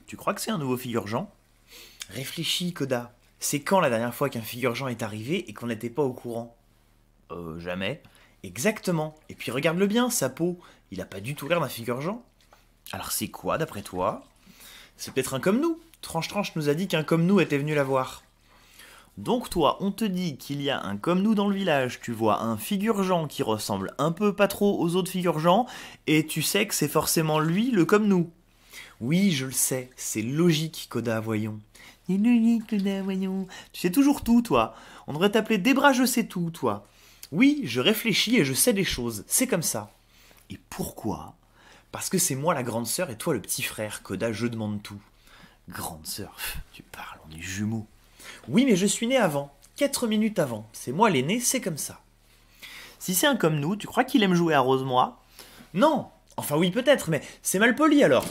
Tu crois que c'est un nouveau figure-Jean? Réfléchis, Koda. C'est quand la dernière fois qu'un figure-Jean est arrivé et qu'on n'était pas au courant? Jamais. Exactement. Et puis regarde-le bien, sa peau. Il a pas du tout l'air d'un figure-Jean. Alors c'est quoi, d'après toi? C'est peut-être un comme nous. Tranche-Tranche nous a dit qu'un comme nous était venu la voir. Donc toi, on te dit qu'il y a un comme nous dans le village, tu vois un figure-Jean qui ressemble un peu pas trop aux autres figure-Jean, et tu sais que c'est forcément lui le comme nous. Oui, je le sais, c'est logique, Koda, voyons. C'est logique, Koda, voyons. Tu sais toujours tout, toi. On devrait t'appeler Débra, je sais tout, toi. Oui, je réfléchis et je sais des choses, c'est comme ça. Et pourquoi? Parce que c'est moi la grande sœur et toi le petit frère, Koda, je demande tout. Grande sœur, tu parles, on est jumeaux. Oui, mais je suis né avant, 4 minutes avant. C'est moi l'aîné, c'est comme ça. Si c'est un comme nous, tu crois qu'il aime jouer à Rosemois? Non. Enfin oui, peut-être, mais c'est mal poli alors.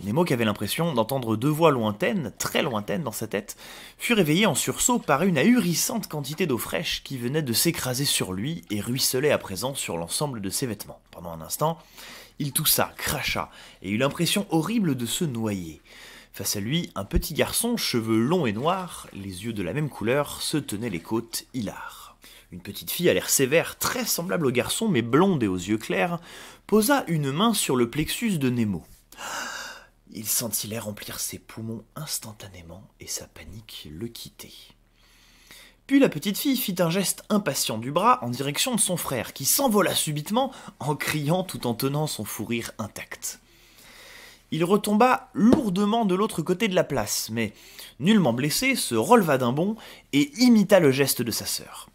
Nemo, qui avait l'impression d'entendre deux voix lointaines, très lointaines dans sa tête, fut réveillé en sursaut par une ahurissante quantité d'eau fraîche qui venait de s'écraser sur lui et ruisselait à présent sur l'ensemble de ses vêtements. Pendant un instant, il toussa, cracha, et eut l'impression horrible de se noyer. Face à lui, un petit garçon, cheveux longs et noirs, les yeux de la même couleur, se tenait les côtes, hilar. Une petite fille à l'air sévère, très semblable au garçon, mais blonde et aux yeux clairs, posa une main sur le plexus de Nemo. Il sentit l'air remplir ses poumons instantanément et sa panique le quitter. Puis la petite fille fit un geste impatient du bras en direction de son frère, qui s'envola subitement en criant tout en tenant son fou rire intact. Il retomba lourdement de l'autre côté de la place, mais, nullement blessé, se releva d'un bond et imita le geste de sa sœur.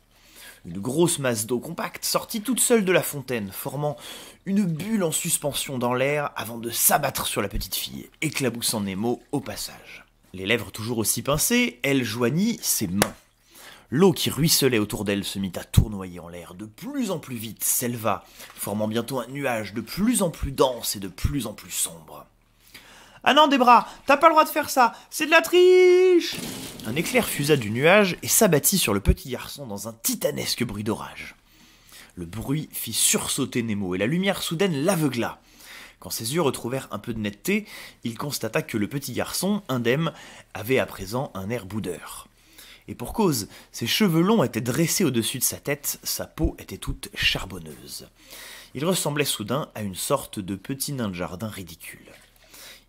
Une grosse masse d'eau compacte sortit toute seule de la fontaine, formant une bulle en suspension dans l'air avant de s'abattre sur la petite fille, éclaboussant Nemo au passage. Les lèvres toujours aussi pincées, elle joignit ses mains. L'eau qui ruisselait autour d'elle se mit à tournoyer en l'air, de plus en plus vite s'éleva, formant bientôt un nuage de plus en plus dense et de plus en plus sombre. « Ah non, Débra, t'as pas le droit de faire ça, c'est de la triche !» Un éclair fusa du nuage et s'abattit sur le petit garçon dans un titanesque bruit d'orage. Le bruit fit sursauter Nemo et la lumière soudaine l'aveugla. Quand ses yeux retrouvèrent un peu de netteté, il constata que le petit garçon, indemne, avait à présent un air boudeur. Et pour cause, ses cheveux longs étaient dressés au-dessus de sa tête, sa peau était toute charbonneuse. Il ressemblait soudain à une sorte de petit nain de jardin ridicule.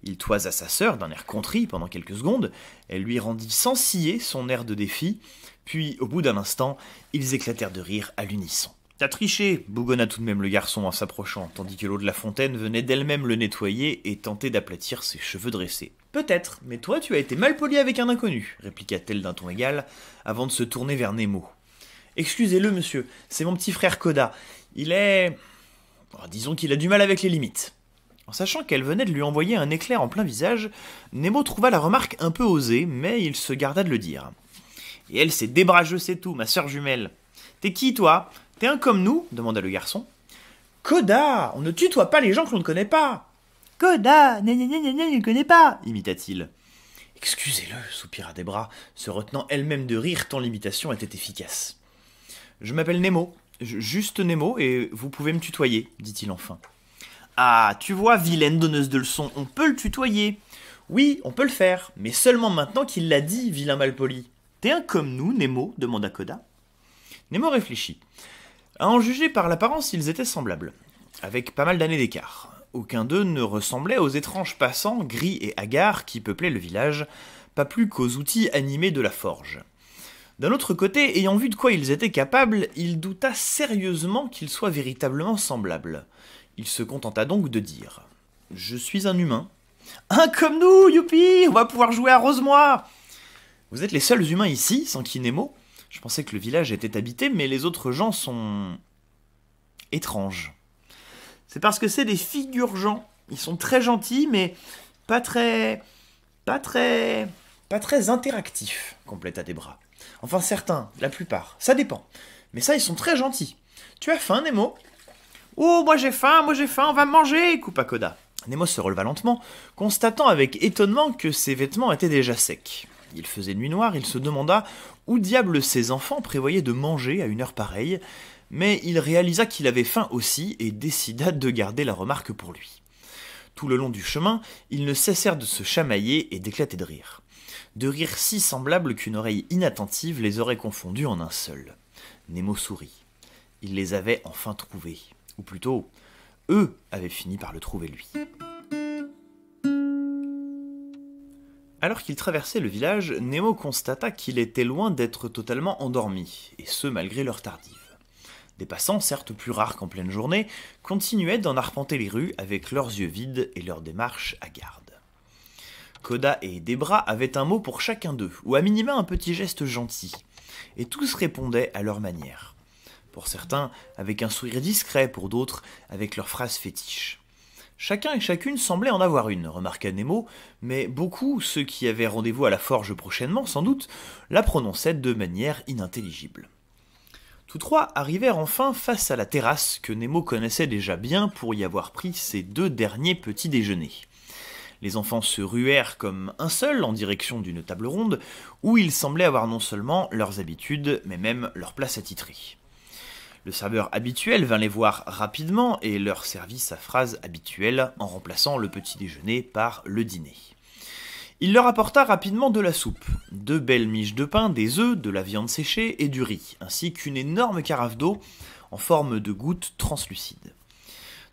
Il toisa sa sœur d'un air contrit pendant quelques secondes, elle lui rendit sans ciller son air de défi, puis au bout d'un instant, ils éclatèrent de rire à l'unisson. « T'as triché !» bougonna tout de même le garçon en s'approchant, tandis que l'eau de la fontaine venait d'elle-même le nettoyer et tenter d'aplatir ses cheveux dressés. « Peut-être, mais toi tu as été mal poli avec un inconnu, répliqua-t-elle d'un ton égal, avant de se tourner vers Nemo. « Excusez-le, monsieur, c'est mon petit frère Koda. Il est... disons qu'il a du mal avec les limites. » En sachant qu'elle venait de lui envoyer un éclair en plein visage, Nemo trouva la remarque un peu osée, mais il se garda de le dire. « Et elle, c'est Débra, je sais tout, ma sœur jumelle. T'es qui, toi? T'es un comme nous ?» demanda le garçon. « Koda, on ne tutoie pas les gens que l'on ne connaît pas. »« Koda, je ne connais pas, imita-t-il. « Excusez-le, soupira Débra, se retenant elle-même de rire tant l'imitation était efficace. « Je m'appelle Nemo, juste Nemo, et vous pouvez me tutoyer, dit-il enfin. Ah, tu vois, vilaine donneuse de leçons, on peut le tutoyer. Oui, on peut le faire, mais seulement maintenant qu'il l'a dit, vilain malpoli. T'es un comme nous, Nemo, demanda Koda. Nemo réfléchit. À en juger par l'apparence, ils étaient semblables, avec pas mal d'années d'écart. Aucun d'eux ne ressemblait aux étranges passants, gris et hagards, qui peuplaient le village, pas plus qu'aux outils animés de la forge. D'un autre côté, ayant vu de quoi ils étaient capables, il douta sérieusement qu'ils soient véritablement semblables. Il se contenta donc de dire « Je suis un humain. »« Un comme nous, youpi, on va pouvoir jouer à Rosemois !»« Vous êtes les seuls humains ici, s'enquit Nemo. Je pensais que le village était habité, mais les autres gens sont... étranges. C'est parce que c'est des figure-gens. Ils sont très gentils, mais pas très interactifs, compléta Débra. Enfin certains, la plupart, ça dépend. Mais ça, ils sont très gentils. Tu as faim, Nemo ? Oh, moi j'ai faim, on va manger, coupa Koda. Nemo se releva lentement, constatant avec étonnement que ses vêtements étaient déjà secs. Il faisait nuit noire, il se demanda où diable ses enfants prévoyaient de manger à une heure pareille, mais il réalisa qu'il avait faim aussi et décida de garder la remarque pour lui. Tout le long du chemin, ils ne cessèrent de se chamailler et d'éclater de rire. De rires si semblables qu'une oreille inattentive les aurait confondus en un seul. Nemo sourit. Il les avait enfin trouvés. Ou plutôt, eux avaient fini par le trouver lui. Alors qu'il traversait le village, Nemo constata qu'il était loin d'être totalement endormi, et ce malgré l'heure tardive. Des passants, certes plus rares qu'en pleine journée, continuaient d'en arpenter les rues avec leurs yeux vides et leur démarche hagarde. Koda et Debra avaient un mot pour chacun d'eux, ou à minima un petit geste gentil, et tous répondaient à leur manière. Pour certains, avec un sourire discret, pour d'autres, avec leurs phrases fétiches. Chacun et chacune semblait en avoir une, remarqua Nemo, mais beaucoup, ceux qui avaient rendez-vous à la forge prochainement sans doute, la prononçaient de manière inintelligible. Tous trois arrivèrent enfin face à la terrasse que Nemo connaissait déjà bien pour y avoir pris ses 2 derniers petits déjeuners. Les enfants se ruèrent comme un seul en direction d'une table ronde, où ils semblaient avoir non seulement leurs habitudes, mais même leur place attitrée. Le serveur habituel vint les voir rapidement et leur servit sa phrase habituelle en remplaçant le petit déjeuner par le dîner. Il leur apporta rapidement de la soupe, 2 belles miches de pain, des œufs, de la viande séchée et du riz, ainsi qu'une énorme carafe d'eau en forme de gouttes translucides.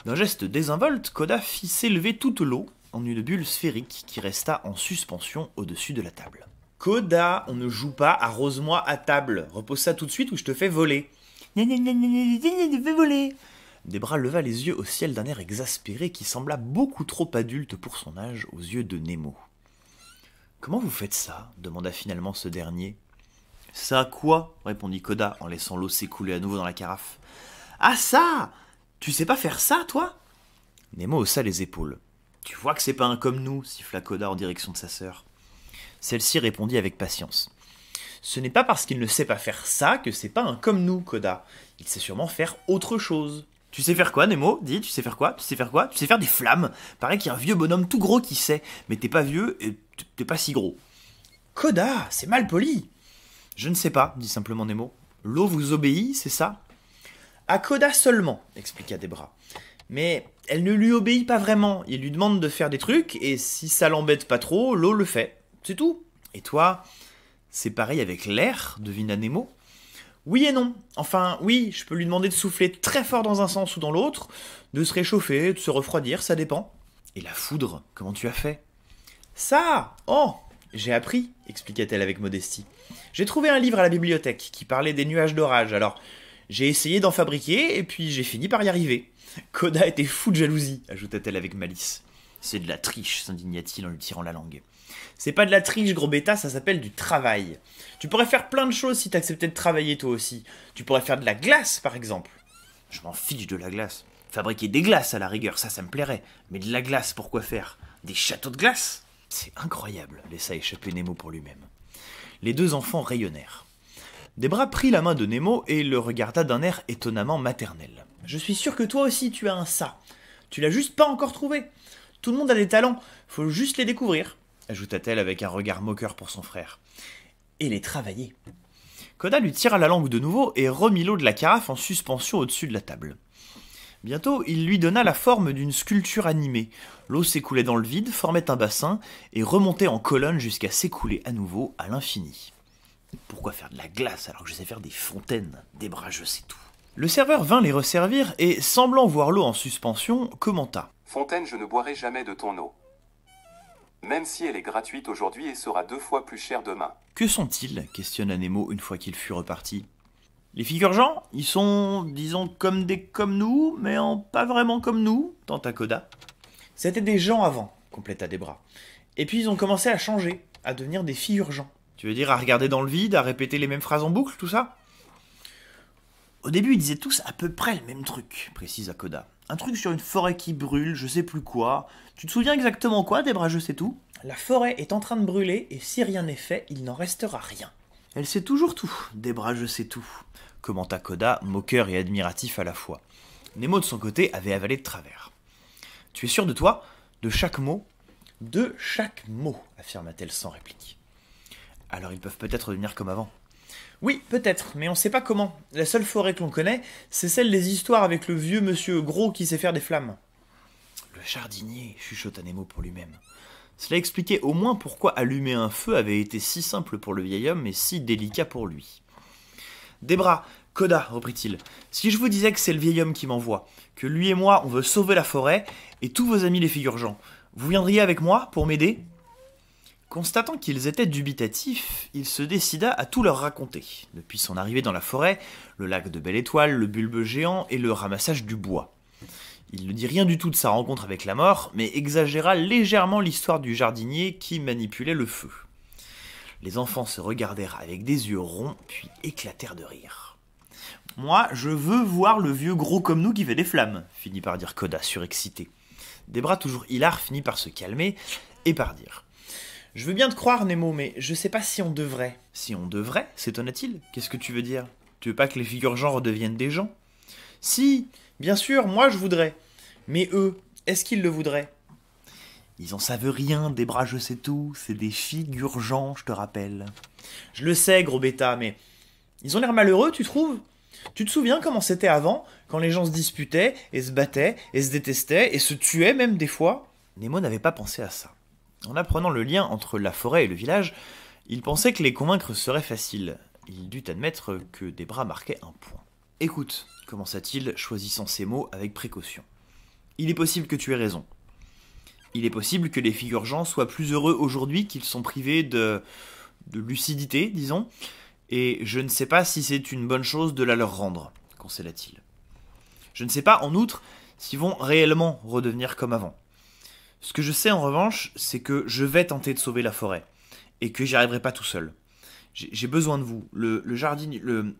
D'un geste désinvolte, Koda fit s'élever toute l'eau en une bulle sphérique qui resta en suspension au-dessus de la table. « Koda, on ne joue pas arrose-moi à table, repose ça tout de suite ou je te fais voler. » Debra leva les yeux au ciel d'un air exaspéré qui sembla beaucoup trop adulte pour son âge aux yeux de Nemo. « Comment vous faites ça ?» demanda finalement ce dernier. « Ça quoi ?» répondit Koda en laissant l'eau s'écouler à nouveau dans la carafe. « Ah ça ! Tu sais pas faire ça, toi ?» Nemo haussa les épaules. « Tu vois que c'est pas un comme nous » siffla Koda en direction de sa sœur. Celle-ci répondit avec patience. « Ce n'est pas parce qu'il ne sait pas faire ça que c'est pas un comme nous, Koda. Il sait sûrement faire autre chose. » « Tu sais faire quoi, Nemo ? Dis, tu sais faire quoi ? Tu sais faire quoi ? Tu sais faire des flammes. Paraît qu'il y a un vieux bonhomme tout gros qui sait, mais t'es pas vieux et t'es pas si gros. »« Koda, c'est mal poli !»« Je ne sais pas, dit simplement Nemo. L'eau vous obéit, c'est ça ?»« À Koda seulement, expliqua Debra. Mais elle ne lui obéit pas vraiment. Il lui demande de faire des trucs, et si ça l'embête pas trop, l'eau le fait. C'est tout. Et toi, c'est pareil avec l'air, devina Nemo. Oui et non. Enfin, oui, je peux lui demander de souffler très fort dans un sens ou dans l'autre, de se réchauffer, de se refroidir, ça dépend. Et la foudre, comment tu as fait ? Ça ! Oh ! J'ai appris, expliqua-t-elle avec modestie. J'ai trouvé un livre à la bibliothèque qui parlait des nuages d'orage, alors j'ai essayé d'en fabriquer et puis j'ai fini par y arriver. Koda était fou de jalousie, ajouta-t-elle avec malice. C'est de la triche, s'indigna-t-il en lui tirant la langue. C'est pas de la triche, gros bêta, ça s'appelle du travail. Tu pourrais faire plein de choses si t'acceptais de travailler toi aussi. Tu pourrais faire de la glace, par exemple. Je m'en fiche de la glace. Fabriquer des glaces à la rigueur, ça me plairait. Mais de la glace, pourquoi faire ? Des châteaux de glace ? C'est incroyable, laissa échapper Nemo pour lui-même. Les 2 enfants rayonnèrent. Debra prit la main de Nemo et le regarda d'un air étonnamment maternel. « Je suis sûr que toi aussi tu as un ça. Tu l'as juste pas encore trouvé. Tout le monde a des talents, faut juste les découvrir. » ajouta-t-elle avec un regard moqueur pour son frère. « Et les travailler. » Koda lui tira la langue de nouveau et remit l'eau de la carafe en suspension au-dessus de la table. Bientôt, il lui donna la forme d'une sculpture animée. L'eau s'écoulait dans le vide, formait un bassin et remontait en colonne jusqu'à s'écouler à nouveau à l'infini. Pourquoi faire de la glace alors que je sais faire des fontaines ? Des bras, je sais tout. Le serveur vint les resservir et, semblant voir l'eau en suspension, commenta. « Fontaine, je ne boirai jamais de ton eau. Même si elle est gratuite aujourd'hui et sera 2 fois plus chère demain. »« Que sont-ils » questionna Nemo une fois qu'il fut reparti. « Les figurants, ils sont, disons, comme nous, mais pas vraiment comme nous, tenta Koda. C'était des gens avant, compléta Debra. Et puis ils ont commencé à changer, à devenir des figurants. Tu veux dire à regarder dans le vide, à répéter les mêmes phrases en boucle, tout ça ? Au début, ils disaient tous à peu près le même truc, précisa Koda. Un truc sur une forêt qui brûle, je sais plus quoi. Tu te souviens exactement quoi, Debra, je sais tout ? La forêt est en train de brûler, et si rien n'est fait, il n'en restera rien. Elle sait toujours tout, Debra, je sais tout, commenta Koda, moqueur et admiratif à la fois. Nemo, de son côté, avait avalé de travers. Tu es sûr de toi ? De chaque mot ? De chaque mot, affirma-t-elle sans réplique. Alors ils peuvent peut-être devenir comme avant. Oui, peut-être, mais on sait pas comment. La seule forêt que l'on connaît, c'est celle des histoires avec le vieux monsieur gros qui sait faire des flammes. Le jardinier, chuchota Nemo pour lui-même. Cela expliquait au moins pourquoi allumer un feu avait été si simple pour le vieil homme et si délicat pour lui. Des bras, Koda, reprit-il, si je vous disais que c'est le vieil homme qui m'envoie, que lui et moi on veut sauver la forêt, et tous vos amis les figurgents, vous viendriez avec moi pour m'aider ? Constatant qu'ils étaient dubitatifs, il se décida à tout leur raconter, depuis son arrivée dans la forêt, le lac de Belle Étoile, le bulbe géant et le ramassage du bois. Il ne dit rien du tout de sa rencontre avec la mort, mais exagéra légèrement l'histoire du jardinier qui manipulait le feu. Les enfants se regardèrent avec des yeux ronds, puis éclatèrent de rire. « Moi, je veux voir le vieux gros comme nous qui fait des flammes », finit par dire Koda, surexcité. Des bras toujours hilar finit par se calmer et par dire « Je veux bien te croire, Nemo, mais je sais pas si on devrait. »« Si on devrait ?» s'étonna-t-il. « Qu'est-ce que tu veux dire ? Tu veux pas que les figurgents redeviennent des gens ?»« Si, bien sûr, moi je voudrais. Mais eux, est-ce qu'ils le voudraient ?»« Ils en savent rien, des bras je sais tout, c'est des figurgents, je te rappelle. »« Je le sais, gros bêta, mais ils ont l'air malheureux, tu trouves ? Tu te souviens comment c'était avant, quand les gens se disputaient, et se battaient, et se détestaient, et se tuaient même des fois ?» Nemo n'avait pas pensé à ça. En apprenant le lien entre la forêt et le village, il pensait que les convaincre serait facile. Il dut admettre que des bras marquaient un point. « Écoute, » commença-t-il, choisissant ses mots avec précaution. « Il est possible que tu aies raison. Il est possible que les figurgents soient plus heureux aujourd'hui qu'ils sont privés de lucidité, disons, et je ne sais pas si c'est une bonne chose de la leur rendre, conseilla-t-il. Je ne sais pas, en outre, s'ils vont réellement redevenir comme avant. Ce que je sais en revanche, c'est que je vais tenter de sauver la forêt, et que j'y arriverai pas tout seul. J'ai besoin de vous. Le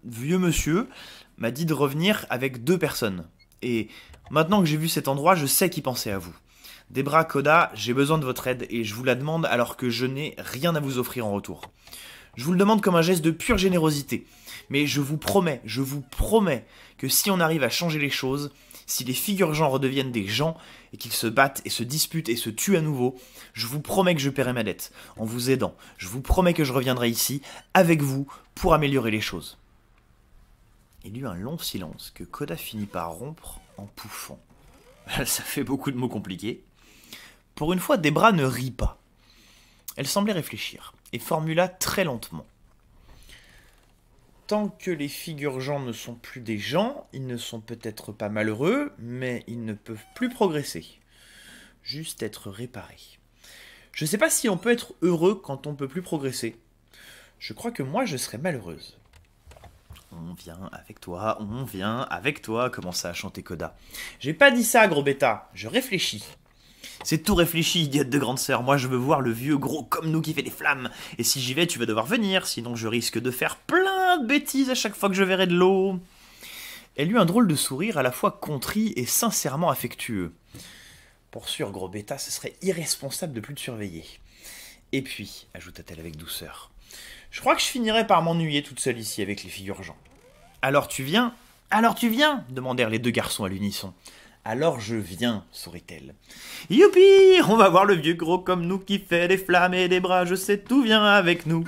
vieux monsieur m'a dit de revenir avec 2 personnes. Et maintenant que j'ai vu cet endroit, je sais qui pensait à vous. Des bras, Koda, j'ai besoin de votre aide, et je vous la demande alors que je n'ai rien à vous offrir en retour. Je vous le demande comme un geste de pure générosité. Mais je vous promets que si on arrive à changer les choses, si les figurgents redeviennent des gens et qu'ils se battent et se disputent et se tuent à nouveau, je vous promets que je paierai ma dette en vous aidant. Je vous promets que je reviendrai ici avec vous pour améliorer les choses. Il y eut un long silence que Koda finit par rompre en pouffant. Ça fait beaucoup de mots compliqués. Pour une fois, des bras ne rit pas. Elle semblait réfléchir et formula très lentement. Tant que les figurgents ne sont plus des gens, ils ne sont peut-être pas malheureux, mais ils ne peuvent plus progresser. Juste être réparés. Je ne sais pas si on peut être heureux quand on ne peut plus progresser. Je crois que moi, je serais malheureuse. On vient avec toi, commença à chanter Koda. J'ai pas dit ça, gros bêta, je réfléchis. C'est tout réfléchi, idiote de grande sœur. Moi, je veux voir le vieux gros comme nous qui fait des flammes. Et si j'y vais, tu vas devoir venir, sinon je risque de faire plein de bêtises à chaque fois que je verrai de l'eau. Elle eut un drôle de sourire à la fois contrit et sincèrement affectueux. Pour sûr, gros bêta, ce serait irresponsable de plus te surveiller. Et puis, ajouta-t-elle avec douceur, je crois que je finirai par m'ennuyer toute seule ici avec les figurgents. Alors tu viens ? Demandèrent les 2 garçons à l'unisson. Alors je viens, sourit-elle. Youpi, on va voir le vieux gros comme nous qui fait des flammes et des bras, je sais tout, viens avec nous.